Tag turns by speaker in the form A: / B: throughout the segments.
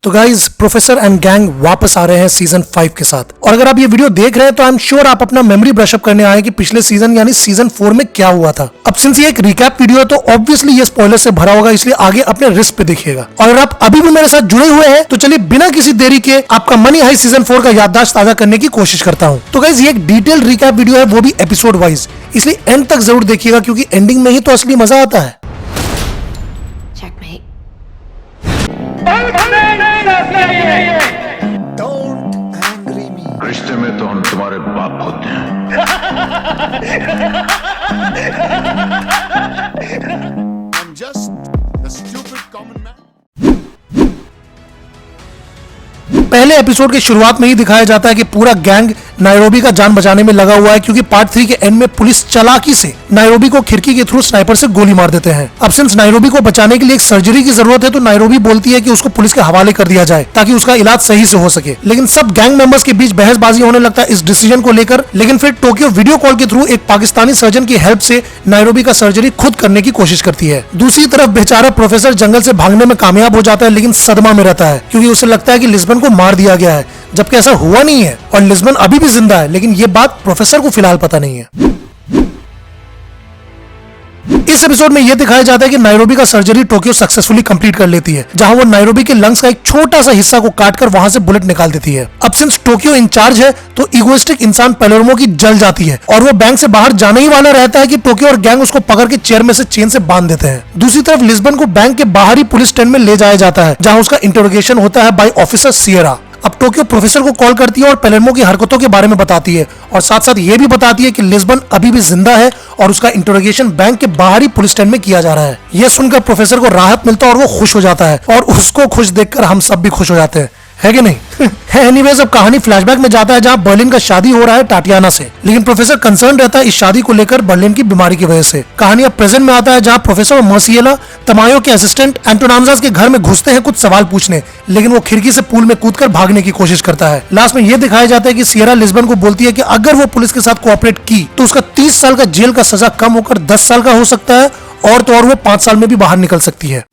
A: तो guys professor and gang वापस आ रहे हैं सीजन 5 के साथ। और अगर आप ये वीडियो देख रहे हैं तो आई एम श्योर आप अपना मेमोरी ब्रशअप करने आए कि पिछले सीजन यानी सीजन 4 में क्या हुआ था। अब सिंस ये एक रिकैप वीडियो है तो ऑब्वियसली ये स्पॉइलर से भरा होगा, इसलिए आगे अपने रिस्क पे देखिएगा। और अगर आप अभी भी मेरे साथ जुड़े हुए हैं तो चलिए बिना किसी देरी के आपका मनी हाई सीजन 4 का याददाश्त ताजा करने की कोशिश करता हूँ। तो गाइज ये एक डिटेल रिकैप वीडियो है, वो भी एपिसोड वाइज, इसलिए एंड तक जरूर देखिएगा क्योंकि एंडिंग में ही तो असली मजा आता है।
B: रिश्ते में तो हम तुम्हारे बाप होते हैं।
C: I'm just a stupid common man.
A: पहले एपिसोड की शुरुआत में ही दिखाया जाता है कि पूरा गैंग नायरोबी का जान बचाने में लगा हुआ है क्योंकि पार्ट 3 के एंड में पुलिस चालाकी से नायरोबी को खिड़की के थ्रू स्नाइपर से गोली मार देते हैं। अब सिंस नायरोबी को बचाने के लिए एक सर्जरी की जरूरत है तो नायरोबी बोलती है कि उसको पुलिस के हवाले कर दिया जाए ताकि उसका इलाज सही से हो सके। लेकिन सब गैंग मेंबर्स के बीच बहसबाजी होने लगता है इस डिसीजन को लेकर। लेकिन फिर टोक्यो वीडियो कॉल के थ्रू एक पाकिस्तानी सर्जन की हेल्प से नायरोबी का सर्जरी खुद करने की कोशिश करती है। दूसरी तरफ बेचारा प्रोफेसर जंगल से भागने में कामयाब हो जाता है लेकिन सदमा में रहता है क्योंकि उसे लगता है कि लिस्बन को मार दिया गया है, जबकि ऐसा हुआ नहीं है और लिस्बन अभी भी जिंदा है। लेकिन ये बात प्रोफेसर को फिलहाल पता नहीं है। इस एपिसोड में यह दिखाया जाता है कि नायरोबी का सर्जरी टोक्यो सक्सेसफुली कंप्लीट कर लेती है, जहां वो नायरोबी के लंग्स का एक छोटा सा हिस्सा को काटकर वहां से बुलेट निकाल देती है। अब सिंस टोक्यो इंचार्ज है तो इगोइस्टिक इंसान पैलेर्मो की जल जाती है और वो बैंक से बाहर जाने ही वाला रहता है कि टोक्यो और गैंग उसको पकड़ के चेयर में से चेन से बांध देते हैं। दूसरी तरफ लिस्बन को बैंक के बाहरी पुलिस स्टेशन में ले जाया जाता है जहां उसका इंटरोगेशन होता है बाय ऑफिसर सियरा। अब टोक्यो प्रोफेसर को कॉल करती है और पैलेर्मो की हरकतों के बारे में बताती है और साथ साथ ये भी बताती है कि लिस्बन अभी भी जिंदा है और उसका इंटरोगेशन बैंक के बाहरी पुलिस स्टेशन में किया जा रहा है। यह सुनकर प्रोफेसर को राहत मिलता है और वो खुश हो जाता है और उसको खुश देखकर हम सब भी खुश हो जाते हैं, है कि नहीं? एनीवेज अब कहानी फ्लैशबैक में जाता है जहां बर्लिन का शादी हो रहा है टाटियाना से, लेकिन प्रोफेसर कंसर्न रहता है इस शादी को लेकर बर्लिन की बीमारी की वजह से। कहानी अब प्रेजेंट में आता है जहां प्रोफेसर और मर्सिएला तमायो के असिस्टेंट एंटोनामजास के घर में घुसते हैं कुछ सवाल पूछने, लेकिन वो खिड़की से पूल में कूदकर भागने की कोशिश करता है। लास्ट में यह दिखाया जाता है कि सियरा लिस्बन को बोलती है कि अगर वो पुलिस के साथ कोऑपरेट की तो उसका 30 साल का जेल का सजा कम होकर 10 साल का हो सकता है और तो और वो 5 साल में भी बाहर निकल सकती है।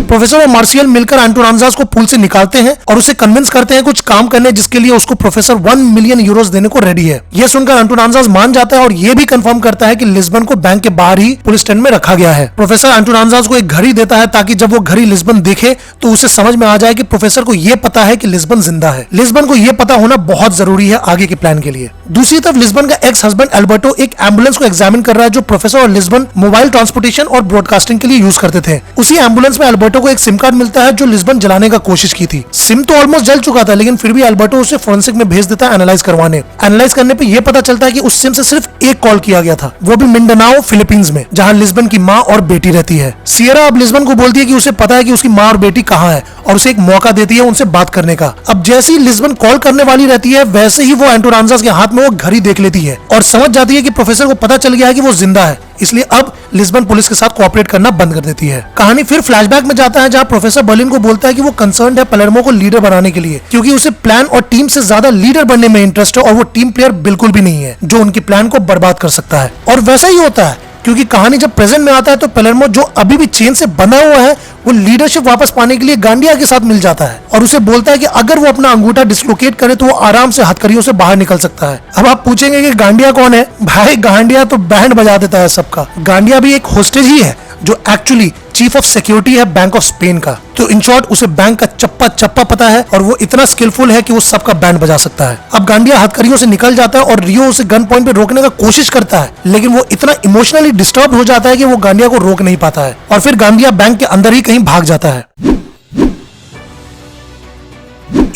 A: प्रोफेसर और मार्शियल मिलकर एंटोनामजास को पूल से निकालते हैं और उसे कन्विंस करते हैं कुछ काम करने जिसके लिए उसको प्रोफेसर 1 मिलियन यूरोस देने को रेडी है। यह सुनकर एंटोनामजास मान जाता है और यह भी कंफर्म करता है कि लिस्बन को बैंक के बाहर ही पुलिस स्टेशन में रखा गया है। प्रोफेसर एंटोनामजास को एक घड़ी देता है ताकि जब वो घड़ी लिस्बन देखे तो उसे समझ में आ जाए कि प्रोफेसर को यह पता है कि लिस्बन जिंदा है। लिस्बन को यह पता होना बहुत जरूरी है आगे के प्लान के लिए। दूसरी तरफ लिस्बन का एक्स हस्बैंड एल्बर्टो एक एम्बुलेंस को एग्जामिन कर रहा है जो प्रोफेसर और लिस्बन मोबाइल ट्रांसपोर्टेशन और ब्रॉडकास्टिंग के लिए यूज करते थे। उसी एम्बुलेंस में एल्बर्टो को एक सिम कार्ड मिलता है जो लिस्बन जलाने का कोशिश की थी। सिम तो ऑलमोस्ट जल चुका था लेकिन फिर भी एल्बर्टो उसे फोरेंसिक में भेज देता है एनालाइज करवाने। एनालाइज करने पे यह पता चलता है कि उस सिम से सिर्फ एक कॉल किया गया था, वो भी मिंडनाओ फिलीपींस में, जहां लिस्बन की माँ और बेटी रहती है। सियरा अब लिस्बन को बोलती है कि उसे पता है कि उसकी माँ और बेटी कहाँ है और उसे एक मौका देती है उनसे बात करने का। अब जैसे ही लिस्बन कॉल करने वाली रहती है वैसे ही वो एंटोनामजास के हाथ में वो घड़ी देख लेती है और समझ जाती है कि प्रोफेसर को पता चल गया है कि वो जिंदा है, इसलिए अब लिस्बन पुलिस के साथ कोऑपरेट करना बंद कर देती है। कहानी फिर फ्लैशबैक में जाता है जहां प्रोफेसर बर्लिन को बोलता है कि वो कंसर्न्ड है पैलेर्मो को लीडर बनाने के लिए क्योंकि उसे प्लान और टीम से ज्यादा लीडर बनने में इंटरेस्ट है और वो टीम प्लेयर बिल्कुल भी नहीं है जो उनके प्लान को बर्बाद कर सकता है। और वैसा ही होता है क्योंकि कहानी जब प्रेजेंट में आता है तो पैलेर्मो जो अभी भी चेन से बंधा हुआ है वो लीडरशिप वापस पाने के लिए गांडिया के साथ मिल जाता है और उसे बोलता है कि अगर वो अपना अंगूठा डिस्लोकेट करे तो वो आराम से हथकड़ियों से बाहर निकल सकता है। अब आप पूछेंगे कि गांडिया कौन है? भाई गांडिया तो बैंड बजा देता है सबका। गांडिया भी एक होस्टेज ही है जो एक्चुअली चीफ ऑफ सिक्योरिटी है बैंक ऑफ स्पेन का। तो इन शॉर्ट उसे बैंक का चप्पा चप्पा पता है और वो इतना स्किलफुल है कि वो सबका बैंड बजा सकता है। अब गांडिया हथकड़ियों से निकल जाता है और रियो उसे गन पॉइंट पे रोकने का कोशिश करता है लेकिन वो इतना इमोशनली डिस्टर्ब हो जाता है कि वो गांडिया को रोक नहीं पाता है और फिर गांडिया बैंक के अंदर ही कहीं भाग जाता है।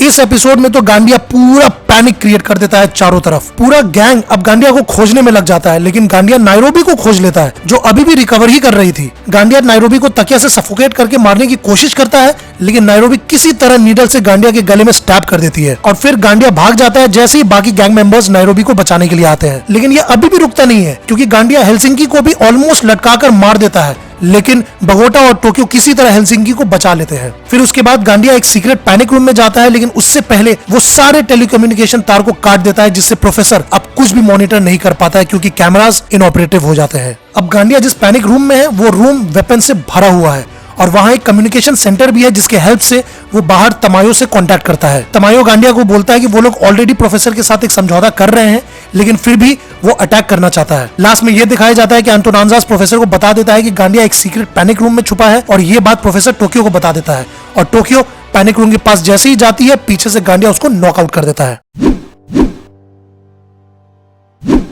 A: इस एपिसोड में तो गांडिया पूरा पैनिक क्रिएट कर देता है चारों तरफ। पूरा गैंग अब गांडिया को खोजने में लग जाता है लेकिन गांडिया नायरोबी को खोज लेता है जो अभी भी रिकवर ही कर रही थी। गांडिया नायरोबी को तकिया से सफोकेट करके मारने की कोशिश करता है लेकिन नायरोबी किसी तरह नीडल से गांडिया के गले में स्टैब कर देती है और फिर गांडिया भाग जाता है जैसे ही बाकी गैंग मेंबर्स नायरोबी को बचाने के लिए आते हैं। लेकिन ये अभी भी रुकता नहीं है क्योंकि गांडिया हेलसिंकी को भी ऑलमोस्ट लटकाकर मार देता है लेकिन बगोटा और टोक्यो किसी तरह हेलसिंकी को बचा लेते हैं। फिर उसके बाद गांडिया एक सीक्रेट पैनिक रूम में जाता है लेकिन उससे पहले वो सारे टेलीकम्युनिकेशन तार को काट देता है जिससे प्रोफेसर अब कुछ भी मॉनिटर नहीं कर पाता है क्योंकि कैमरास इनऑपरेटिव हो जाते हैं। अब गांडिया जिस पैनिक रूम में है वो रूम वेपन से भरा हुआ है और वहां एक कम्युनिकेशन सेंटर भी है जिसके हेल्प से वो बाहर तमायो से कांटेक्ट करता है। तमायो गांडिया को बोलता है कि वो लोग ऑलरेडी प्रोफेसर के साथ एक समझौता कर रहे हैं, लेकिन फिर भी वो अटैक करना चाहता है। लास्ट में ये दिखाया जाता है कि एंटोनांजास प्रोफेसर को बता देता है कि गांडिया एक सीक्रेट पैनिक रूम में छुपा है, और ये बात प्रोफेसर टोक्यो को बता देता है, और टोक्यो पैनिक रूम के पास जैसे ही जाती है पीछे से गांडिया उसको नॉकआउट कर देता है।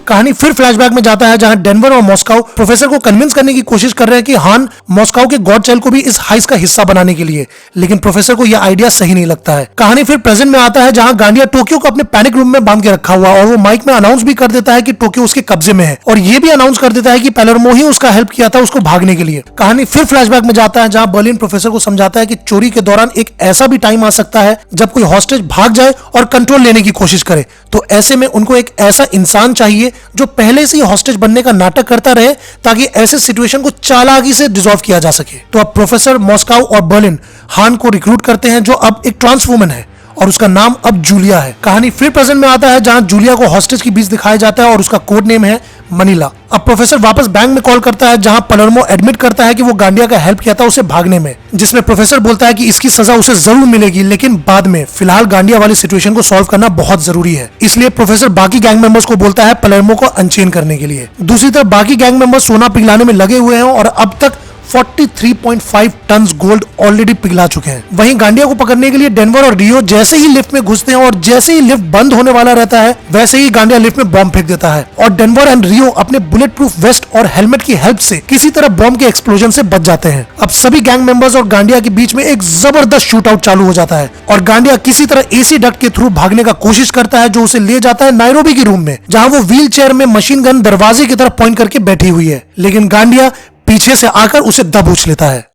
A: कहानी फिर फ्लैशबैक में जाता है जहां डेनवर और मॉस्को प्रोफेसर को कन्विंस करने की कोशिश कर रहे हैं कि हान मॉस्को के गॉड चाइल्ड को भी इस हाइस का हिस्सा बनाने के लिए, लेकिन प्रोफेसर को यह आइडिया सही नहीं लगता है। कहानी फिर प्रेजेंट में आता है जहां गांडिया टोक्यो को अपने पैनिक रूम में बांध के रखा हुआ, और वो माइक में अनाउंस भी कर देता है कि टोक्यो उसके कब्जे में है, और ये भी अनाउंस कर देता है कि पैलर्मो ही उसका हेल्प किया था उसको भागने के लिए। कहानी फिर फ्लैशबैक में जाता है जहां बर्लिन प्रोफेसर को समझाता है कि चोरी के दौरान एक ऐसा भी टाइम आ सकता है जब कोई हॉस्टेज भाग जाए और कंट्रोल लेने की कोशिश करे, तो ऐसे में उनको एक ऐसा इंसान चाहिए जो पहले से हॉस्टेज बनने का नाटक करता रहे, ताकि ऐसे सिचुएशन को चालाकी से डिसॉल्व किया जा सके। तो अब प्रोफेसर मॉस्को और बर्लिन हान को रिक्रूट करते हैं, जो अब एक ट्रांस वुमन है और उसका नाम अब जूलिया है। कहानी फिर प्रेजेंट में आता है जहां जूलिया को हॉस्टेज के बीच दिखाया जाता है और उसका कोड नेम है मनीला। अब प्रोफेसर वापस बैंक में कॉल करता है जहां पलर्मो एडमिट करता है कि वो गांडिया का हेल्प किया था उसे भागने में, जिसमें प्रोफेसर बोलता है कि इसकी सजा उसे जरूर मिलेगी, लेकिन बाद में। फिलहाल गांडिया वाली सिचुएशन को सॉल्व करना बहुत जरूरी है, इसलिए प्रोफेसर बाकी गैंग मेंबर्स को बोलता है पलर्मो को अनचेन करने के लिए। दूसरी तरफ बाकी गैंग मेंबर्स सोना पिघलाने में लगे हुए हैं और अब तक 43.5 टन गोल्ड ऑलरेडी पिघला चुके हैं। वहीं गांडिया को पकड़ने के लिए डेनवर और रियो जैसे ही लिफ्ट में घुसते हैं और जैसे ही लिफ्ट बंद होने वाला रहता है वैसे ही गांडिया लिफ्ट में बॉम्ब फेंक देता है, और डेनवर एंड रियो अपने बुलेट प्रूफ वेस्ट और हेलमेट की हेल्प से किसी तरह बॉम्ब के एक्सप्लोजन से बच जाते हैं। अब सभी गैंग मेंबर्स और गांडिया के बीच में एक जबरदस्त शूट आउट चालू हो जाता है, और गांडिया किसी तरह एसी डक्ट के थ्रू भागने का कोशिश करता है, जो उसे ले जाता है नायरोबी के रूम में, जहां वो व्हील चेयर में मशीन गन दरवाजे की तरफ पॉइंट करके बैठी हुई है, लेकिन गांडिया पीछे से आकर उसे दबोच लेता है।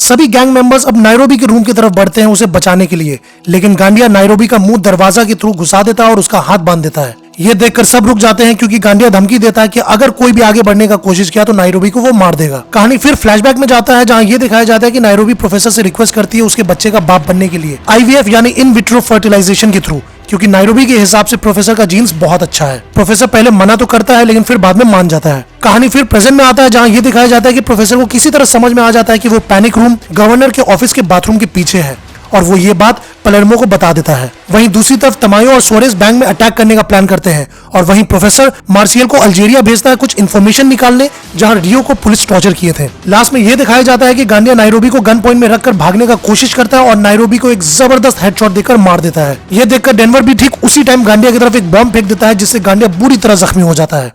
A: सभी गैंग मेंबर्स अब नायरोबी के रूम की तरफ बढ़ते हैं उसे बचाने के लिए, लेकिन गांडिया नायरोबी का मुंह दरवाजा के थ्रू घुसा देता है और उसका हाथ बांध देता है। ये देखकर सब रुक जाते हैं क्योंकि गांडिया धमकी देता है कि अगर कोई भी आगे बढ़ने का कोशिश किया तो नायरोबी को वो मार देगा। कहानी फिर फ्लैशबैक में जाता है जहां ये दिखाया जाता है कि नायरोबी प्रोफेसर से रिक्वेस्ट करती है उसके बच्चे का बाप बनने के लिए, आईवीएफ यानी इन विट्रो फर्टिलाइजेशन के थ्रू, क्योंकि नायरोबी के हिसाब से प्रोफेसर का जीन्स बहुत अच्छा है। प्रोफेसर पहले मना तो करता है लेकिन फिर बाद में मान जाता है। कहानी फिर प्रेजेंट में आता है जहां ये दिखाया जाता है कि प्रोफेसर को किसी तरह समझ में आ जाता है कि वो पैनिक रूम गवर्नर के ऑफिस के बाथरूम के पीछे है, और वो ये बात पलर्मो को बता देता है। वहीं दूसरी तरफ तमायो और सोरेस बैंक में अटैक करने का प्लान करते हैं, और वहीं प्रोफेसर मार्शियल को अल्जीरिया भेजता है कुछ इन्फॉर्मेशन निकालने, जहां रियो को पुलिस टॉर्चर किए थे। लास्ट में यह दिखाया जाता है कि गांडिया नायरोबी को गन पॉइंट में रखकर भागने का कोशिश करता है और नायरोबी को एक जबरदस्त हेडशॉट देकर मार देता है। यह देखकर डेनवर भी ठीक उसी टाइम गांडिया की तरफ एक बॉम्ब फेंक देता है, जिससे गांडिया बुरी तरह जख्मी हो जाता है।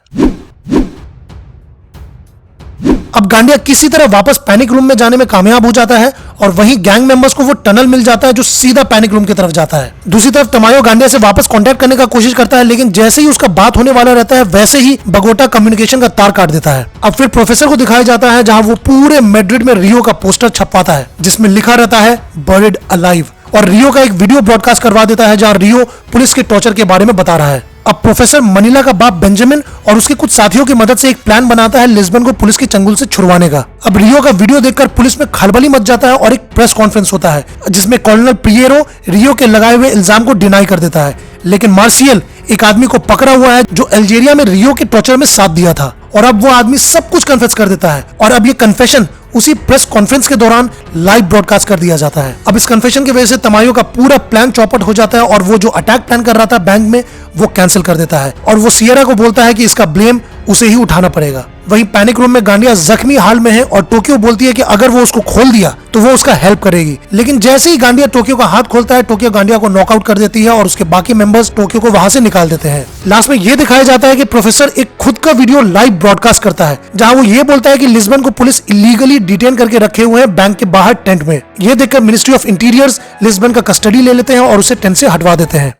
A: अब गांडिया किसी तरह वापस पैनिक रूम में जाने में कामयाब हो जाता है, और वहीं गैंग मेंबर्स को वो टनल मिल जाता है जो सीधा पैनिक रूम की तरफ जाता है। दूसरी तरफ तमायो गांडिया से वापस कांटेक्ट करने का कोशिश करता है, लेकिन जैसे ही उसका बात होने वाला रहता है वैसे ही बगोटा कम्युनिकेशन का तार काट देता है। अब फिर प्रोफेसर को दिखाया जाता है जहां वो पूरे मैड्रिड में रियो का पोस्टर छपवाता है जिसमें लिखा रहता है बरिड अलाइव, और रियो का एक वीडियो ब्रॉडकास्ट करवा देता है जहां रियो पुलिस के टॉर्चर के बारे में बता रहा है। अब प्रोफेसर मनीला का बाप बेंजामिन और उसके कुछ साथियों की मदद से एक प्लान बनाता है लिस्बन को पुलिस के चंगुल से छुड़वाने का। अब रियो का वीडियो देखकर पुलिस में खलबली मच जाता है और एक प्रेस कॉन्फ्रेंस होता है जिसमें कर्नल प्रियरो रियो के लगाए हुए इल्जाम को डिनाई कर देता है, लेकिन मार्शियल एक आदमी को पकड़ा हुआ है जो अल्जीरिया में रियो के टॉर्चर में साथ दिया था, और अब वो आदमी सब कुछ कन्फेस कर देता है, और अब ये कन्फेशन उसी प्रेस कॉन्फ्रेंस के दौरान लाइव ब्रॉडकास्ट कर दिया जाता है। अब इस कन्फेशन की वजह से तमायो का पूरा प्लान चौपट हो जाता है, और वो जो अटैक प्लान कर रहा था बैंक में वो कैंसिल कर देता है, और वो सियरा को बोलता है कि इसका ब्लेम उसे ही उठाना पड़ेगा। वहीं पैनिक रूम में गांडिया जख्मी हाल में है, और टोक्यो बोलती है कि अगर वो उसको खोल दिया तो वो उसका हेल्प करेगी, लेकिन जैसे ही गांडिया टोक्यो का हाथ खोलता है टोक्यो गांडिया को नॉकआउट कर देती है और उसके बाकी मेंबर्स टोक्यो को वहां से निकाल देते हैं। लास्ट में ये दिखाया जाता है कि प्रोफेसर एक खुद का वीडियो लाइव ब्रॉडकास्ट करता है जहां वो ये बोलता है कि लिस्बन को पुलिस इलीगली डिटेन करके रखे हुए हैं बैंक के बाहर टेंट में। ये देखकर मिनिस्ट्री ऑफ इंटीरियर्स लिस्बन का कस्टडी ले लेते हैं और उसे टेंट से हटवा देते हैं।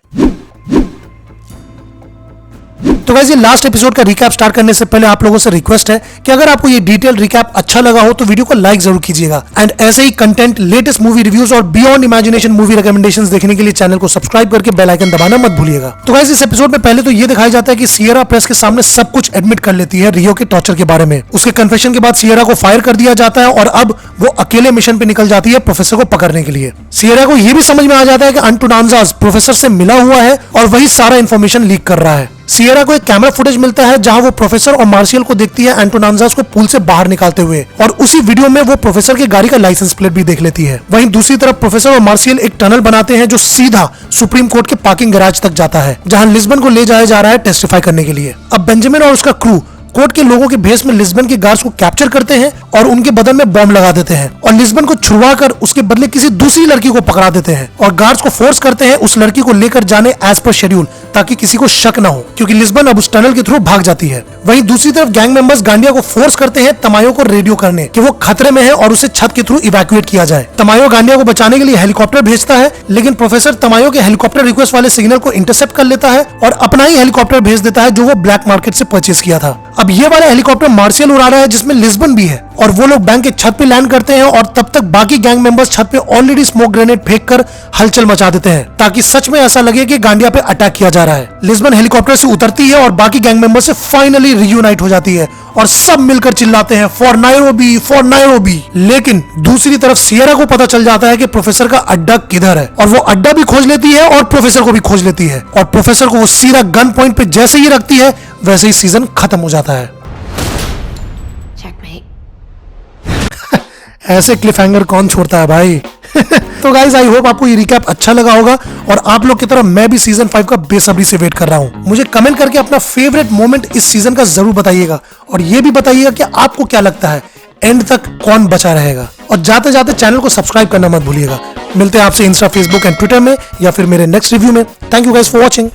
A: तो गाइस, ये लास्ट एपिसोड का रिकैप स्टार्ट करने से पहले आप लोगों से रिक्वेस्ट है कि अगर आपको ये डिटेल रिकैप अच्छा लगा हो तो वीडियो को लाइक जरूर कीजिएगा, एंड ऐसे ही कंटेंट, लेटेस्ट मूवी रिव्यूज और बियॉन्ड इमेजिनेशन मूवी रिकमेंडेशंस देखने के लिए चैनल को सब्सक्राइब करके बेल आइकन दबाना मत भूलिएगा। तो गाइस, इस एपिसोड में पहले तो ये दिखाया जाता है कि सियरा प्रेस के सामने सब कुछ एडमिट कर लेती है रियो के टॉर्चर के बारे में। उसके कन्फेशन के बाद सियरा को फायर कर दिया जाता है और अब वो अकेले मिशन पे निकल जाती है प्रोफेसर को पकड़ने के लिए। सियरा को यह भी समझ में आ जाता है कि अंटोनांजास प्रोफेसर से मिला हुआ है और वही सारा इन्फॉर्मेशन लीक कर रहा है। सियरा को एक कैमरा फुटेज मिलता है जहां वो प्रोफेसर और मार्शियल को देखती है एंटोनांजास को पूल से बाहर निकालते हुए, और उसी वीडियो में वो प्रोफेसर की गाड़ी का लाइसेंस प्लेट भी देख लेती है। वहीं दूसरी तरफ प्रोफेसर और मार्शियल एक टनल बनाते हैं जो सीधा सुप्रीम कोर्ट के पार्किंग गैराज तक जाता है, जहां लिस्बन को ले जाया जा रहा है टेस्टिफाई करने के लिए। अब बेंजामिन और उसका क्रू कोर्ट के लोगों के भेस में लिस्बन के गार्ड्स को कैप्चर करते हैं और उनके बदन में बॉम्ब लगा देते हैं, और लिस्बन को छुड़वाकर उसके बदले किसी दूसरी लड़की को पकड़ा देते हैं, और गार्ड्स को फोर्स करते हैं उस लड़की को लेकर जाने एज पर शेड्यूल, ताकि किसी को शक न हो, क्योंकि लिस्बन अब उस टनल के थ्रू भाग जाती है। वहीं दूसरी तरफ गैंग मेंबर्स गांडिया को फोर्स करते हैं तमायो को रेडियो करने कि वो खतरे में है और उसे छत के थ्रू इवैक्यूएट किया जाए। तमायो गांडिया को बचाने के लिए हेलीकॉप्टर भेजता है, लेकिन प्रोफेसर तमायो के हेलीकॉप्टर रिक्वेस्ट वाले सिग्नल को इंटरसेप्ट कर लेता है और अपना ही हेलीकॉप्टर भेज देता है जो वो ब्लैक मार्केट से परचेज किया था। अब ये वाला हेलीकॉप्टर मार्शियल उड़ा रहा है जिसमें लिस्बन भी है, और वो लोग बैंक के छत पे लैंड करते हैं, और तब तक बाकी गैंग मेंबर्स छत पे ऑलरेडी स्मोक ग्रेनेड फेंककर हलचल मचा देते हैं, ताकि सच में ऐसा लगे कि गांडिया पे अटैक किया जा रहा है। लिस्बन हेलीकॉप्टर से उतरती है और बाकी गैंग मेंबर्स से फाइनली रियूनाइट हो जाती है, और सब मिलकर चिल्लाते हैं फॉर नायरोबी, फॉर नायरोबी। लेकिन दूसरी तरफ सियरा को पता चल जाता है कि प्रोफेसर का अड्डा किधर है, और वो अड्डा भी खोज लेती है और प्रोफेसर को भी खोज लेती है, और प्रोफेसर को वो सीधा गन पॉइंट पे जैसे ही रखती है वैसे ही सीजन खत्म हो जाता है। ऐसे क्लिफ हैंगर कौन छोड़ता है भाई। तो गाइज आई होप आपको ये रिकैप अच्छा लगा होगा, और आप लोग की तरह मैं भी सीजन 5 का बेसब्री से वेट कर रहा हूँ। मुझे कमेंट करके अपना फेवरेट मोमेंट इस सीजन का जरूर बताइएगा, और ये भी बताइएगा कि आपको क्या लगता है एंड तक कौन बचा रहेगा। और जाते जाते चैनल को सब्सक्राइब करना मत भूलिएगा। मिलते हैं आपसे इंस्टा, फेसबुक एंड ट्विटर में, या फिर मेरे नेक्स्ट रिव्यू में। Thank you guys for watching.